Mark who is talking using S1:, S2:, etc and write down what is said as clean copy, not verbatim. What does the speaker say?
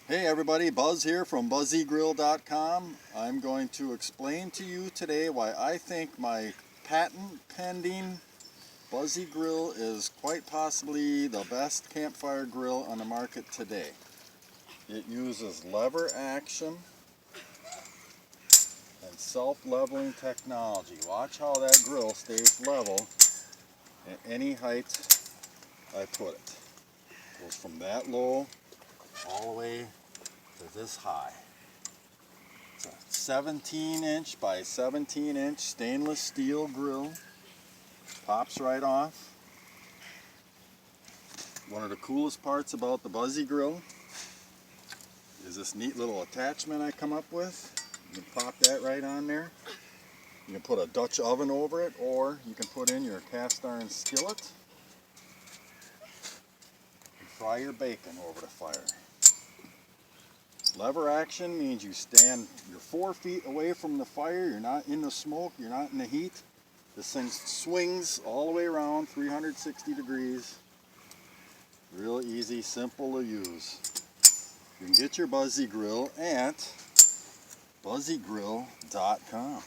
S1: Hey everybody, Buzz here from Buzzygrill.com. I'm going to explain to you today why I think my patent pending Buzzygrill is quite possibly the best campfire grill on the market today. It uses lever action and self-leveling technology. Watch how that grill stays level at any height I put it. Goes from that low all the way to this high. It's a 17-inch by 17-inch stainless steel grill. Pops right off. One of the coolest parts about the Buzzygrill is this neat little attachment I come up with. You can pop that right on there. You can put a Dutch oven over it, or you can put in your cast iron skillet and fry your bacon over the fire. Lever action means you stand, you're 4 feet away from the fire, you're not in the smoke, you're not in the heat. This thing swings all the way around 360 degrees. Real easy, simple to use. You can get your Buzzygrill at buzzygrill.com.